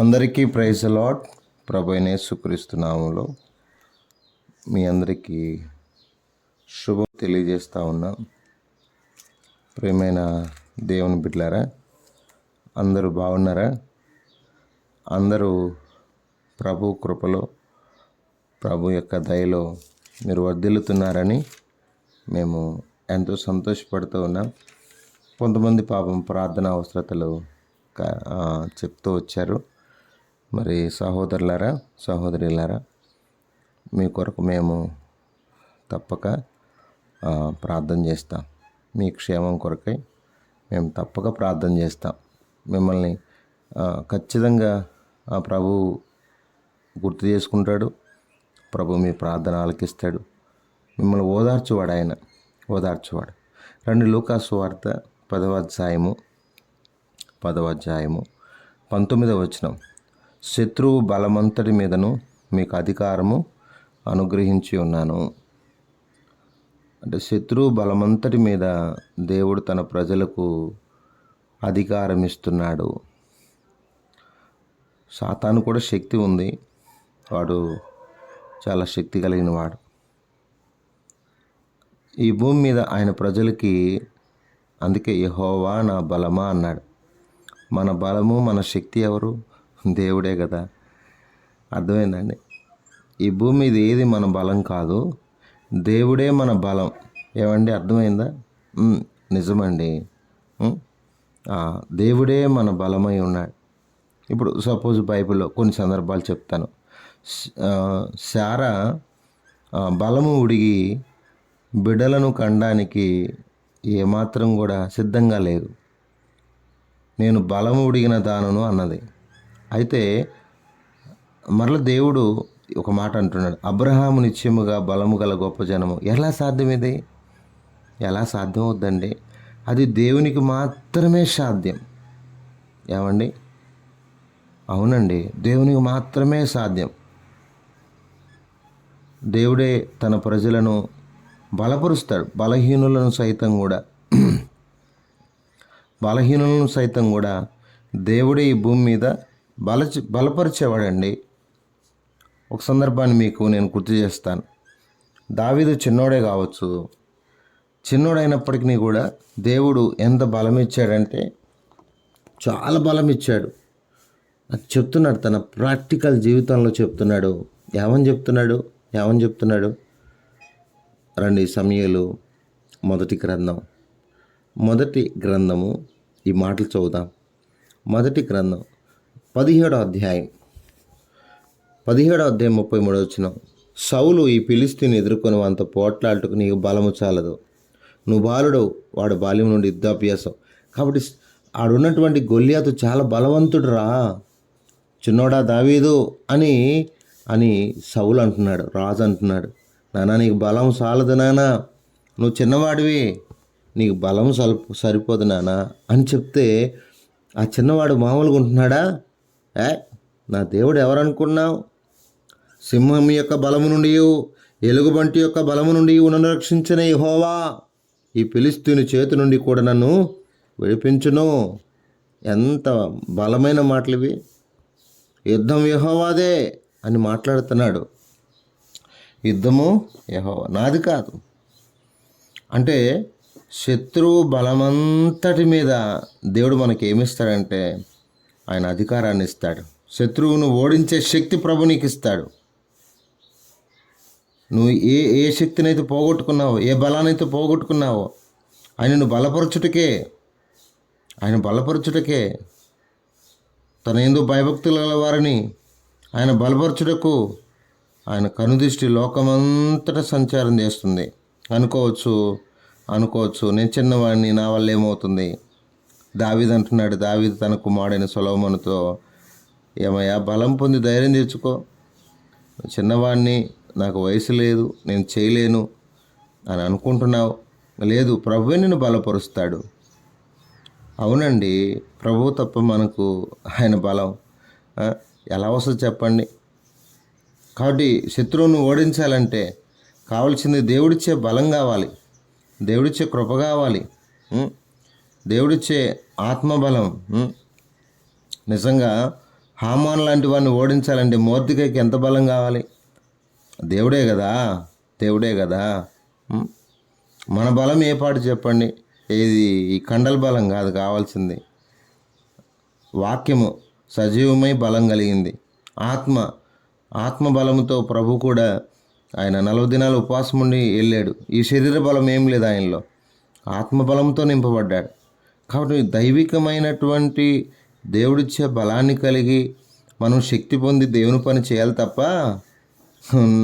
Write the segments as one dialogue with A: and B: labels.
A: అందరికీ praise lord. ప్రభు అయిన యేసుక్రీస్తు నామములో మీ అందరికీ శుభం తెలియజేస్తూ ఉన్నా. ప్రియమైన దేవుని బిడ్డలారా, అందరూ బాగున్నారా? అందరూ ప్రభు కృపలో, ప్రభు యొక్క దయలో మీరు వర్ధిల్లుతున్నారని మేము ఎంతో సంతోషపడుతూ ఉన్నాం. కొంతమంది పాపం ప్రార్థన అవసరతలు చెప్తూ వచ్చారు. మరి సహోదరులారా, సహోదరులారా, మీ కొరకు మేము తప్పక ప్రార్థన చేస్తాం. మీ క్షేమం కొరకై మేము తప్పక ప్రార్థన చేస్తాం. మిమ్మల్ని ఖచ్చితంగా ప్రభు గుర్తు చేసుకుంటాడు. ప్రభు మీ ప్రార్థన ఆలకిస్తాడు. మిమ్మల్ని ఓదార్చువాడు, ఆయన ఓదార్చువాడు. రండి, లూకా సువార్త 10వ అధ్యాయము 19వ వచనం. శత్రువు బలమంతటి మీదను మీకు అధికారము అనుగ్రహించి ఉన్నాను. అంటే శత్రువు బలమంతటి మీద దేవుడు తన ప్రజలకు అధికారం ఇస్తున్నాడు. సాతాను కూడా శక్తి ఉంది. వాడు చాలా శక్తి కలిగిన వాడు. ఈ భూమి మీద ఆయన ప్రజలకి, అందుకే యెహోవా నా బలమా అన్నాడు. మన బలము, మన శక్తి ఎవరు? దేవుడే కదా. అర్థమైందండి? ఈ భూమి మీద ఏది మన బలం కాదు, దేవుడే మన బలం. ఏమండి, అర్థమైందా? నిజమండి. దేవుడే మన బలమై ఉన్నాడు. ఇప్పుడు సపోజ్ బైబిల్లో కొన్ని సందర్భాలు చెప్తాను. శారా బలము ఉడిగి బిడ్డలను కనడానికి ఏమాత్రం కూడా సిద్ధంగా లేదు. నేను బలము ఉడిగిన దానను అన్నది. అయితే మరల దేవుడు ఒక మాట అంటున్నాడు, అబ్రహాము నిత్యముగా బలము గల గొప్ప జనము. ఎలా సాధ్యం ఇది? ఎలా సాధ్యం అవుద్దండి? అది దేవునికి మాత్రమే సాధ్యం. ఏమండి? అవునండి, దేవునికి మాత్రమే సాధ్యం. దేవుడే తన ప్రజలను బలపరుస్తాడు. బలహీనులను సైతం కూడా దేవుడే ఈ భూమి మీద బలపరిచేవాడండి. ఒక సందర్భాన్ని మీకు నేను గుర్తు చేస్తాను. దావీదు చిన్నోడే కావచ్చు, చిన్నోడైనప్పటికీ కూడా దేవుడు ఎంత బలం ఇచ్చాడంటే చాలా బలం ఇచ్చాడు. అది చెప్తున్నాడు, తన ప్రాక్టికల్ జీవితంలో చెప్తున్నాడు. ఏమని చెప్తున్నాడు? రండి, సమూయేలు మొదటి గ్రంథము ఈ మాటలు చదువుదాం. మొదటి గ్రంథం 17వ అధ్యాయం 33వ వచనం. సౌలు ఈ ఫిలిష్తీయుని ఎదుర్కొని అంత పోట్లాడుటకు నీకు బలము చాలదు. నువ్వు బాలుడు, వాడు బాల్యం నుండి యుద్ధాభ్యాసం. కాబట్టి ఆడున్నటువంటి గొల్లియాతు చాలా బలవంతుడు రా, చిన్నోడా దావీదు అని సౌలు అంటున్నాడు, రాజు అంటున్నాడు. నానా, నీకు బలం చాలదు నానా, నువ్వు చిన్నవాడివి, నీకు బలం సరిపోదు నానా అని చెప్తే, ఆ చిన్నవాడు మామూలుగా ఉంటున్నాడా? నా దేవుడు ఎవరనుకున్నావు? సింహం యొక్క బలము నుండి, ఎలుగుబంటి యొక్క బలము నుండి నన్ను రక్షించిన యెహోవా ఈ ఫిలిష్తీయుని చేతి నుండి కూడా నన్ను విడిపించును. ఎంత బలమైన మాటలు ఇవి! యుద్ధం యెహోవాదే అని మాట్లాడుతున్నాడు. యుద్ధము యెహోవా, నాది కాదు. అంటే శత్రువు బలమంతటి మీద దేవుడు మనకి ఏమిస్తాడంటే ఆయన అధికారాన్ని ఇస్తాడు. శత్రువును ఓడించే శక్తి ప్రభు నీకు ఇస్తాడు. నువ్వు ఏ శక్తినైతే పోగొట్టుకున్నావో, ఏ బలానైతే పోగొట్టుకున్నావో, ఆయనను బలపరచుటకే తన యందు భయభక్తులు గల వారిని ఆయన బలపరచుటకు ఆయన కనుదృష్టి లోకమంతటా సంచారం చేస్తుంది. అనుకోవచ్చు నేను చిన్నవాడిని, నా వల్ల ఏమవుతుంది? దావీదు అంటున్నాడు, దావీదు తన కుమారుడైన సొలొమోనుతో, ఏమయ్యా, బలం పొంది ధైర్యం తెచ్చుకో, చిన్నవాడిని, నాకు వయసు లేదు, నేను చేయలేను అని అనుకుంటున్నావు. లేదు, ప్రభువే నిన్ను బలపరుస్తాడు. అవునండి, ప్రభువు తప్ప మనకు ఆయన బలం ఎలా వస్తుంది చెప్పండి? కాబట్టి శత్రువును ఓడించాలంటే కావాల్సింది దేవుడిచ్చే బలం కావాలి, దేవుడిచ్చే కృప కావాలి, దేవుడిచ్చే ఆత్మబలం. నిజంగా హామాన్ లాంటి వాడిని ఓడించాలంటే మొర్దెకైకి ఎంత బలం కావాలి? దేవుడే కదా, దేవుడే కదా. ఉం? మన బలం ఏ పాటు చెప్పండి? ఇది ఈ కండల బలం కాదు కావాల్సింది. వాక్యము సజీవమై బలం కలిగింది. ఆత్మ బలముతో ప్రభు కూడా ఆయన 40 దినాలు ఉపవాసం ఉండి వెళ్ళాడు. ఈ శరీర బలం ఏం లేదు ఆయనలో, ఆత్మబలంతో నింపబడ్డాడు. కాబట్టి దైవికమైనటువంటి దేవుడిచ్చే బలాన్ని కలిగి మనం శక్తి పొంది దేవుని పని చేయాలి తప్ప,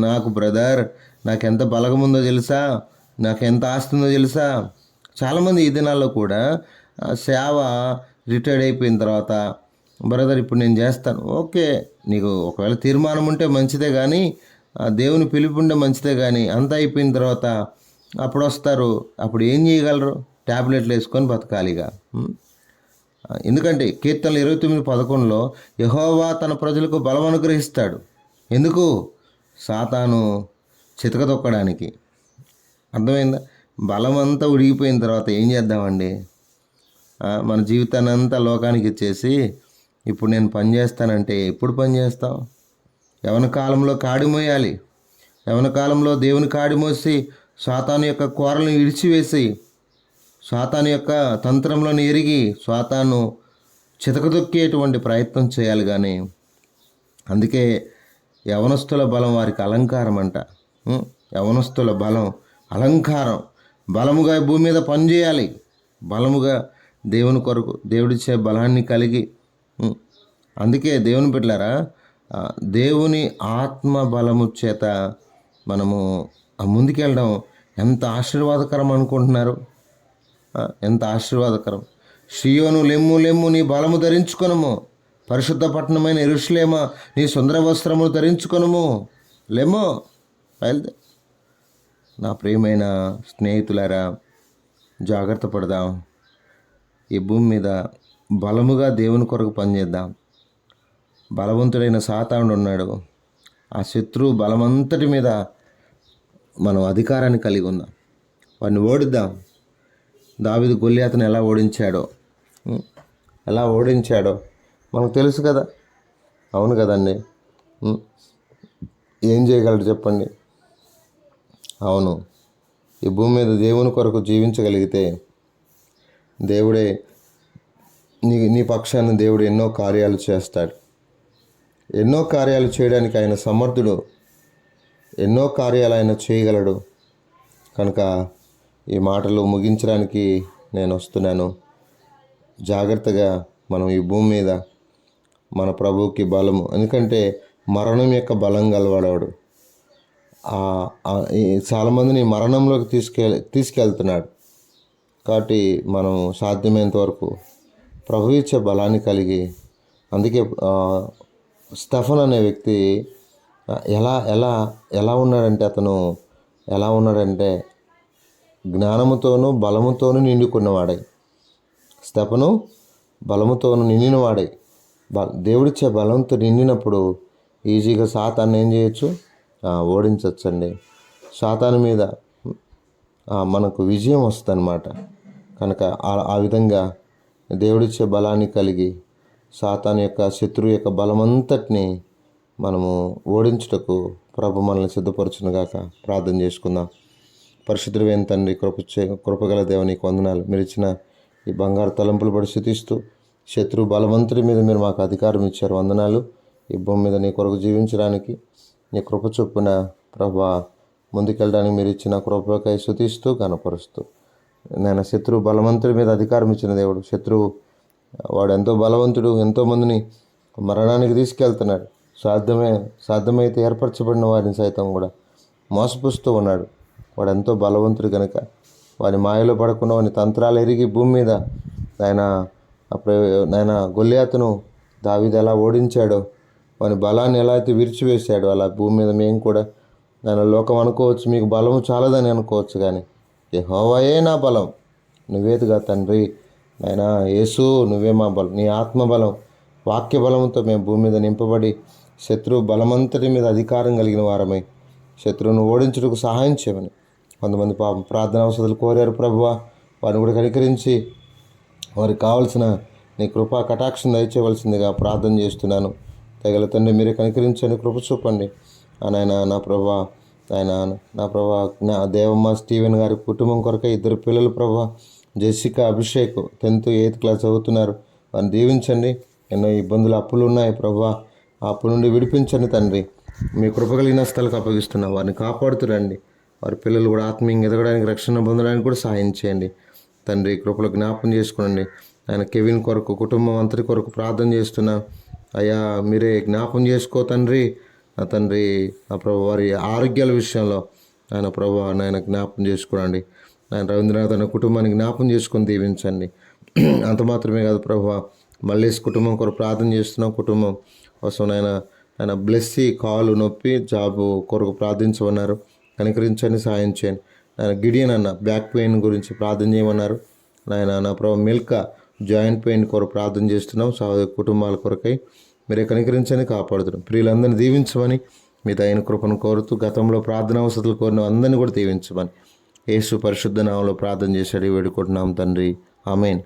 A: నాకు బ్రదర్ నాకెంత బలగం ఉందో తెలుసా, నాకెంత ఆస్తి ఉందో తెలుసా. చాలామంది ఈ దినాల్లో కూడా సేవ రిటైర్డ్ అయిపోయిన తర్వాత, బ్రదర్ ఇప్పుడు నేను చేస్తాను. ఓకే, నీకు ఒకవేళ తీర్మానం ఉంటే మంచిదే, కానీ దేవుని పిలుపు ఉంటే మంచిదే, కానీ అంతా అయిపోయిన తర్వాత అప్పుడు వస్తారు. అప్పుడు ఏం చేయగలరు? ట్యాబ్లెట్లు వేసుకొని బతకాలిగా. ఎందుకంటే కీర్తనలు 29:11 యెహోవా తన ప్రజలకు బలం అనుగ్రహిస్తాడు. ఎందుకు? సాతాను చితకదొక్కడానికి. అర్థమైందా? బలం అంతా ఉడిగిపోయిన తర్వాత ఏం చేద్దామండి? మన జీవితాన్ని అంతా లోకానికి ఇచ్చేసి ఇప్పుడు నేను పని చేస్తానంటే ఎప్పుడు పని చేస్తాం? యవన కాలంలో కాడి మోయాలి. యవన కాలంలో దేవుని కాడి మోసి సాతాను యొక్క కోరలను విడిచివేసి సాతాను యొక్క తంత్రంలోని ఎరిగి సాతాను చితకదొక్కేటువంటి ప్రయత్నం చేయాలి. కానీ అందుకే యవనస్తుల బలం వారికి అలంకారం అంట. యవనస్తుల బలం అలంకారం. బలముగా భూమి మీద పనిచేయాలి. బలముగా దేవుని కొరకు దేవుడిచ్చే బలాన్ని కలిగి. అందుకే దేవుని బిడ్డలారా, దేవుని ఆత్మ బలము చేత మనము ముందుకెళ్ళడం ఎంత ఆశీర్వాదకరం అనుకుంటున్నారు? ఎంత ఆశీర్వాదకరం. షియోను లెమ్ము లెమ్ము, నీ బలము ధరించుకొనుము. పరిశుద్ధ పట్టణమైన యెరూషలేమా, నీ సుందర వస్త్రమును ధరించుకొనుము. లెమ్ము, బయలుదే. నా ప్రియమైన స్నేహితులారా, జాగ్రత్త పడదాం. ఈ భూమి మీద బలముగా దేవుని కొరకు పనిచేద్దాం. బలవంతుడైన సాతానుడు ఉన్నాడు. ఆ శత్రువు బలమంతటి మీద మనం అధికారాన్ని కలిగి ఉందాం. వాడిని ఓడిద్దాం. దావీదు గొల్యాతును ఎలా ఓడించాడో మనకు తెలుసు కదా. అవును కదండి. ఏం చేయగలడు చెప్పండి? అవును, ఈ భూమి మీద దేవుని కొరకు జీవించగలిగితే దేవుడే నీ పక్షాన్ని దేవుడు ఎన్నో కార్యాలు చేస్తాడు. ఎన్నో కార్యాలు చేయడానికి ఆయన సమర్థుడు. ఎన్నో కార్యాలు ఆయన చేయగలడు. కనుక ఈ మాటలు ముగించడానికి నేను వస్తున్నాను. జాగ్రత్తగా మనం ఈ భూమి మీద మన ప్రభువుకి బలము, ఎందుకంటే మరణం యొక్క బలం గలవాడవాడు చాలామందిని మరణంలోకి తీసుకెళ్తున్నాడు. కాబట్టి మనం సాధ్యమైనంత వరకు ప్రభు ఇచ్చే బలాన్ని కలిగి, అందుకే స్టెఫన్ అనే వ్యక్తి ఎలా ఉన్నాడంటే, అతను ఎలా ఉన్నాడంటే జ్ఞానముతోనూ బలముతోనూ నిండుకున్నవాడై. స్టెఫను బలముతోనూ నిండినవాడై. దేవుడిచ్చే బలంతో నిండినప్పుడు ఈజీగా సాతాన్ని ఏం చేయొచ్చు? ఓడించవచ్చండి. సాతాను మీద మనకు విజయం వస్తుంది అన్నమాట. కనుక ఆ విధంగా దేవుడిచ్చే బలాన్ని కలిగి సాతాను యొక్క శత్రువు యొక్క బలమంతటిని మనము ఓడించుటకు ప్రభు మనల్ని సిద్ధపరచునుగాక. ప్రార్థన చేసుకుందాం. పరిశుద్ధుడైన తండ్రి, కృపగల దేవునికి వందనాలు. మీరు ఇచ్చిన ఈ బంగారు తలంపులు పడి స్థుతిస్తూ శత్రు బలవంతుడి మీద మీరు మాకు అధికారం ఇచ్చారు. వందనాలు. ఈ భూమి మీద నీ కొరకు జీవించడానికి నీ కృప చొప్పున ప్రభా ముందుకెళ్ళడానికి మీరు ఇచ్చిన కృపకై స్తుతిస్తూ కనపరుస్తూ, నేను శత్రువు బలవంతుడి మీద అధికారం ఇచ్చిన దేవుడు. శత్రువు వాడు ఎంతో బలవంతుడు, ఎంతోమందిని మరణానికి తీసుకెళ్తున్నాడు. సాధ్యమైతే ఏర్పరచబడిన వారిని సైతం కూడా మోసపుస్తూ ఉన్నాడు. వాడు ఎంతో బలవంతుడు కనుక వాని మాయలో పడకుండా వాని తంత్రాలు ఎరిగి భూమి మీద నాయన గొల్యాతును దావీదు ఎలా ఓడించాడో, వాని బలాన్ని ఎలా అయితే విరిచివేశాడో, అలా భూమి మీద మేము కూడా నాయన లోకం అనుకోవచ్చు మీకు బలము చాలదని అనుకోవచ్చు, కానీ యెహోవాయే నా బలం, నువ్వేదిగా తండ్రి. నాయన యేసు నువ్వే మా బలం. నీ ఆత్మబలం వాక్య బలంతో మేము భూమి మీద నింపబడి శత్రువు బలమంతటి మీద అధికారం కలిగిన వారమై శత్రువును ఓడించుటకు సహాయం చేయమని కొంతమంది పాపం ప్రార్థన అవసరాలు కోరారు. ప్రభువా, వారిని కూడా కనికరించి వారికి కావలసిన నీ కృపా కటాక్షం దయచేయవలసిందిగా ప్రార్థన చేస్తున్నాను. తగల తండ్రి మీరే కనికరించండి, కృప చూపండి. నాయన నా ప్రభా, ఆయన నా ప్రభా నా దేవమ్మ స్టీవెన్ గారి కుటుంబం కొరకే 2 పిల్లలు ప్రభా, Jessica, Abhishek 10th 8th class చదువుతున్నారు. వారిని దీవించండి. ఎన్నో ఇబ్బందులు, అప్పులు ఉన్నాయి ప్రభా, ఆ అప్పు నుండి విడిపించండి తండ్రి. మీ కృప కలిగిన స్థలకు అప్పగిస్తున్నా. వారిని కాపాడుతురండి. వారి పిల్లలు కూడా ఆత్మీయంగా ఎదగడానికి, రక్షణ పొందడానికి కూడా సహాయం చేయండి తండ్రి. కృపలో జ్ఞాపం చేసుకోండి. ఆయన కెవిన్ కొరకు, కుటుంబం అంతటి కొరకు ప్రార్థన చేస్తున్నా. అయ్యా మీరే జ్ఞాపం చేసుకో తండ్రి. నా తండ్రి నా ప్రభు వారి ఆరోగ్యాల విషయంలో ఆయన ప్రభు నాయన జ్ఞాపం చేసుకోండి. ఆయన రవీంద్రనాథ్ అన్న కుటుంబాన్ని జ్ఞాపం చేసుకొని దీవించండి. అంత మాత్రమే కాదు ప్రభు, మల్లేష్ కుటుంబం కొరకు ప్రార్థన చేస్తున్నాం. కుటుంబం కోసం ఆయన బ్లెస్సి కాలు నొప్పి జాబు కొరకు ప్రార్థించమన్నారు. కనికరించండి, సాయం చేయండి. ఆయన గిడియన్ అన్న బ్యాక్ పెయిన్ గురించి ప్రార్థన చేయమన్నారు. నా ప్రభు మిల్కా జాయింట్ పెయిన్ కొరకు ప్రార్థన చేస్తున్నాం. కుటుంబాల కొరకై మీరే కనికరించని కాపాడుతున్నాం. ప్రియులందరినీ దీవించమని మీ దైన కృపను కోరుతూ, గతంలో ప్రార్థన అవసరాలు కోరిన అందరినీ కూడా దీవించమని యేసు పరిశుద్ధ నామంలో ప్రార్థన చేశాడు వేడుకుంటున్నాం తండ్రి. ఆమేన్.